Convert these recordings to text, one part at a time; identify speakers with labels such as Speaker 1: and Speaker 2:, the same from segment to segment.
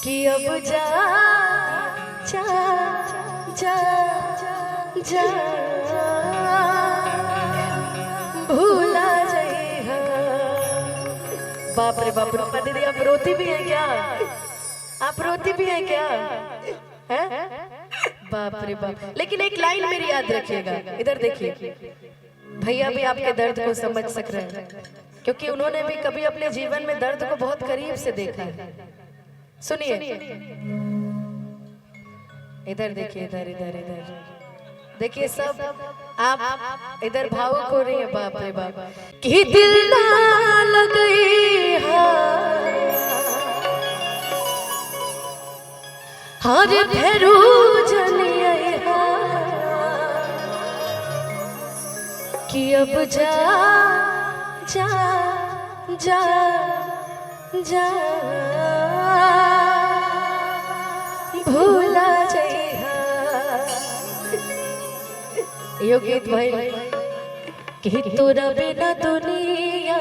Speaker 1: कि अब जा जा जा जा भूला जाइए। बाप रे बाप रे दीदी, आप रोती भी है क्या? आप रोती भी है क्या? है? बाप रे बाप। लेकिन एक लाइन मेरी याद रखिएगा, इधर देखिए, भैया भी आपके दर्द को समझ सक रहे हैं क्योंकि उन्होंने भी कभी अपने जीवन में दर्द को बहुत करीब से देखा है। सुनिए, इधर देखिए, इधर इधर इधर देखिए, सब आप इधर भावुक हो रही है। बाप रे बाप। कि दिल ना लगी हर फेरू जनिया कि अब जा जा जा जा भूला जाइए। यो गीत भाई कि तोरा बिना दुनिया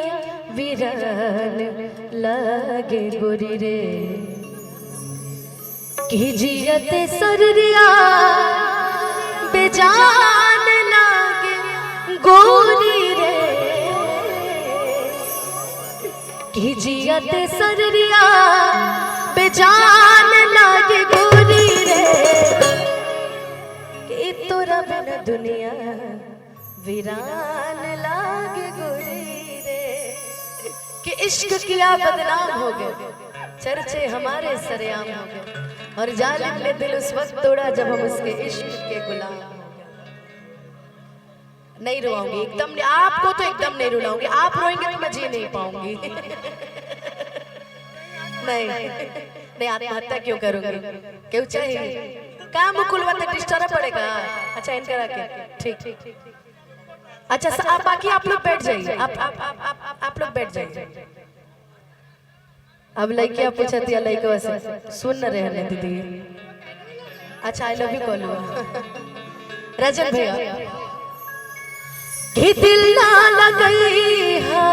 Speaker 1: वीरान लागे गोरी रे, कि जियते सररिया बेजान लागे गोरी रे, कि जियते सररिया बेजान लागे गोरी रे, कि तोरा बिना दुनिया वीरान लागे गोरी रे। कि इश्क किया बदनाम हो गए, चर्चे हमारे सरेआम हो गए, और जालिम ने दिल उस वक्त तोड़ा जब हम उसके इश्क के गुलाम हो गए। नहीं रुलाऊंगी एकदम, आपको तो एकदम नहीं रुलाऊंगी, आप रोएंगे तो मैं जी नहीं पाऊंगी। नहीं नहीं, आत्महत्या क्यों करूंगी? क्यों चाहिए? काम मुकुल बात डिस्टर्ब पड़ेगा। अच्छा इनका रखे, ठीक। अच्छा आप बाकी आप लोग बैठ जाइए, आप लोग बैठ जाइए। अब लड़कियां पूछती है, लड़के वैसे सुन न रहे हैं दीदी। अच्छा आई लव यू कॉलू रजन भैया। कि दिल ना लगई हो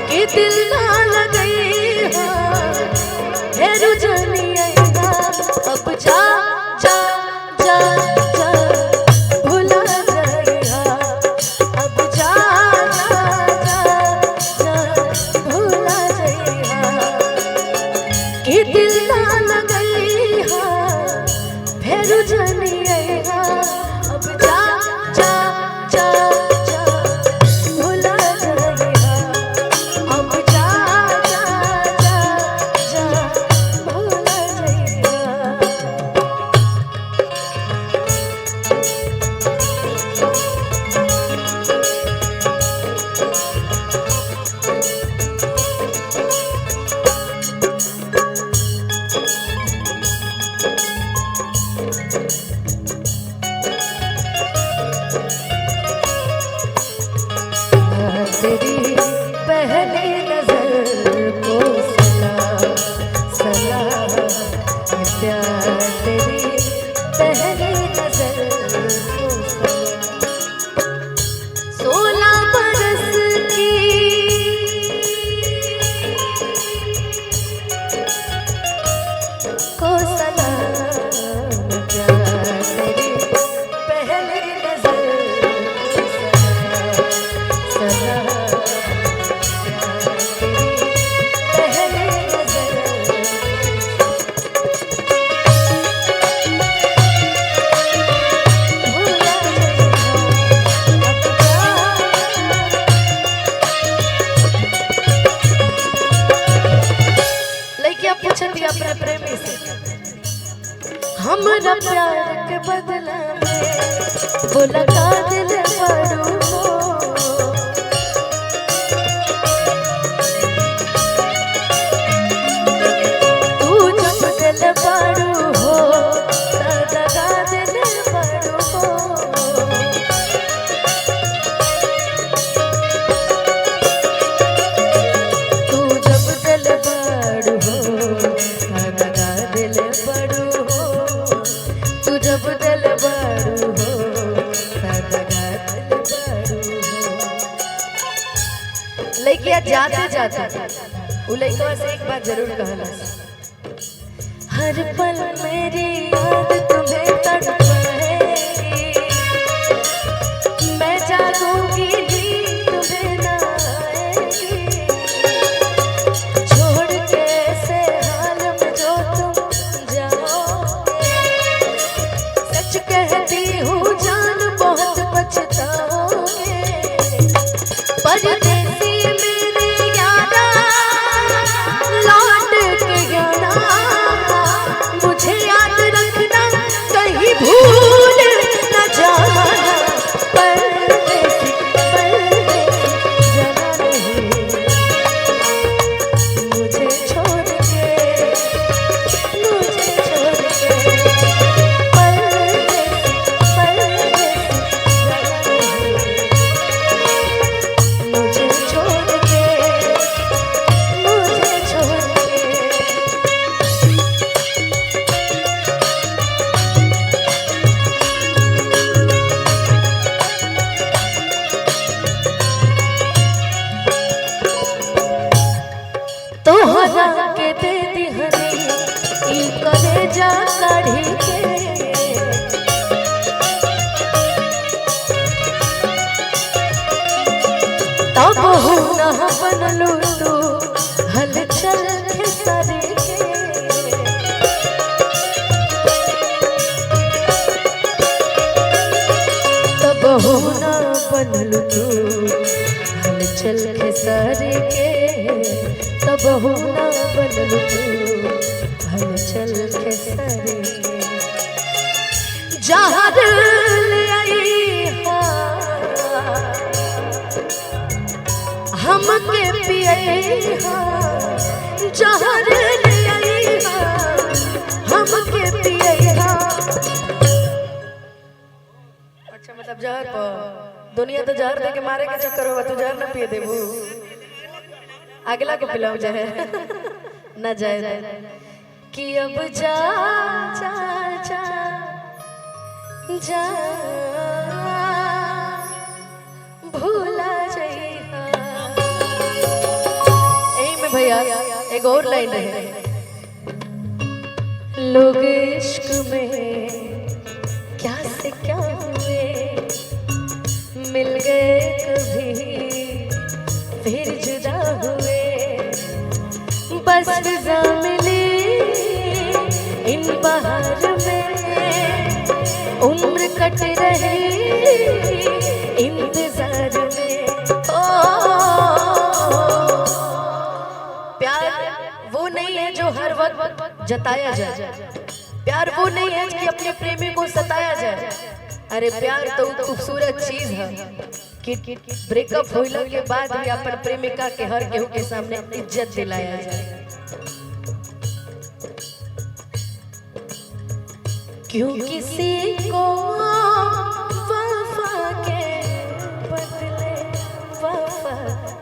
Speaker 1: कि दिल ना लगई हेरू जनिया अब जा जा जा जा भूला जाइया, अब जा जा जा जा भूला जाइया। कि दिल ना लगई फेरू जनिया अब जा जा जा जा भूला जाइया, अब जा जा जा जा भूला जाइया। तेरी पहली नजर को सलाम सलाम, ये प्यार तेरी पहली नजर को सलाम। 16 बरस की को सलाम, प्यार तेरी पहली नजर को सलाम। अपने प्रेमी से हमरा प्यार के बदला में वो लगा दिल पड़ू तू जब दिल पड़ू हो लगा दिल पड़ू तू जब दिल पड़ू हो, तू जब दिल बड़ू हो लड़किया जाते जाते वो लड़का से एक बात जरूर कहला, हर पल मेरी याद तुम्हें तड़पाएगी, मैं जागूंगी नींद तुम्हें ना आएगी, छोड़ के ऐसे हाल में जो तुम जाओगे, सच कहती हूँ जान बहुत पछताओगे, परदेसी मेरे यारा लौट के जाना, मुझे याद रखना कहीं भूल न जाना, परदेसी जाना नहीं मुझे छोड़ के, मुझे छोड़ के, परदेसी जाना नहीं मुझे छोड़ के, मुझे छोड़ के। तोहरा के दे दिहनी ई कलेजा काढ़ी के, तब हो न बनलू तू हलचल खेसारी के, तब हो न बनलू तू हलचल खेसारी के, तब हो न बनलू तू हलचल खेसारी के, जहर ले आई हमके पिए जहर ले आई हमके पिए। अच्छा मतलब जहर पर दुनिया तो जहर दे के मारे के चक्कर होगा, तू जहर न पिए देबू, अगला को पिलाऊ जहर न जाए कि अब जा जा जा जा भूला जइहा। यही में भैया एक और लाइन है, लोग इश्क में क्या से क्या हुए, मिल गए कभी फिर जुदा हुए, बस फिजा मिली इन बहार में, उम्र कट रही इंतजार में। ओ प्यार वो नहीं है जो हर वक्त जताया जाए, प्यार वो नहीं है कि अपने प्रेमी को सताया जाए, अरे प्यार तो खूबसूरत चीज है कि ब्रेकअप होने के बाद भी अपन प्रेमिका के हर केहू के सामने इज्जत दिलाया जाए। क्यों किसी को वफा के बदले वफा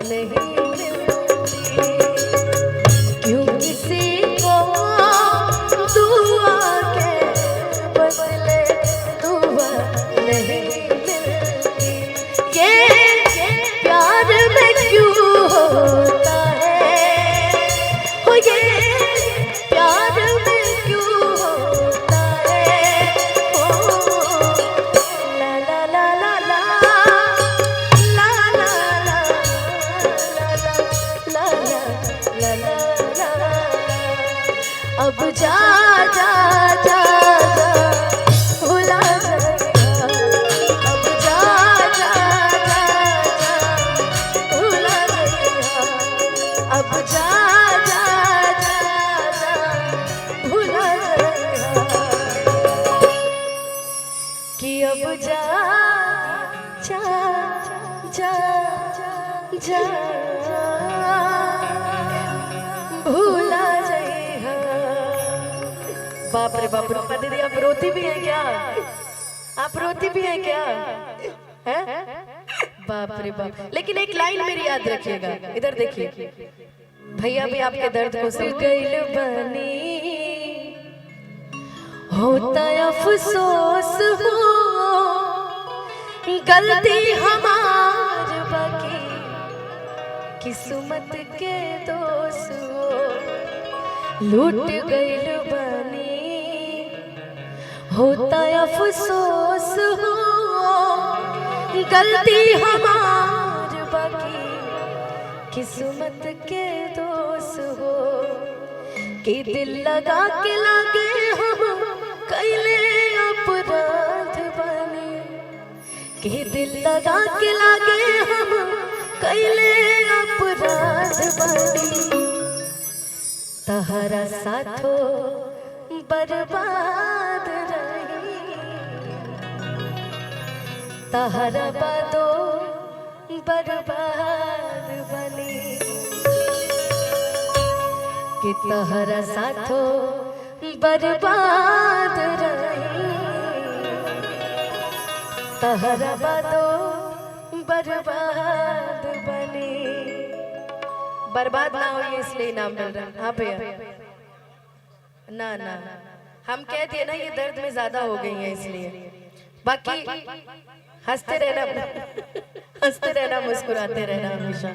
Speaker 1: नहीं मिलती, क्यों किसी को दुआ के बदले दुआ नहीं मिलती, ये प्यार में क्यों होता है, हो ये प्यार में क्यों होता है, हो ला ला ला ला ला ला ला ला ला ला ला, अब जा जा जा जा भुला जाएगा, अब जा जा जा जा भुला जाएगा, अब जा जा जा जा भुला जाएगा, कि अब जा जा जा जा भूला जाएगा। बाप रे बाप रे, दीदी आप रोती भी हैं क्या, आप रोती भी हैं क्या, हैं? बाप रे बाप। लेकिन एक लाइन मेरी याद रखिएगा, इधर देखिए, भैया भी आपके दर्द को समझ गइल बनी, होता अफसोस हो गलती हमार बाकी, किस्मत के दोस्त लूट गइल बनी, होता अफसोस हो गलती हमार बाकी किस्मत के दोस्त हो कि दिल लगा के लागे हम कैले अपराध बने, कि दिल लगा के लागे हम कैले अपराध बने। तहरा साथो बर्बाद रही, तहरा बादो बर्बाद बनी, कि तहरा साथो बर्बाद रही, तहरा बादो बर्बाद बनी। बर्बाद ना हो इसलिए इनाम मिल रहा है। हाँ भैया, ना ना हम कह दिए ना ये दर्द में ज्यादा हो गई है इसलिए। बाकी हंसते रहना, हंसते रहना, मुस्कुराते रहना हमेशा।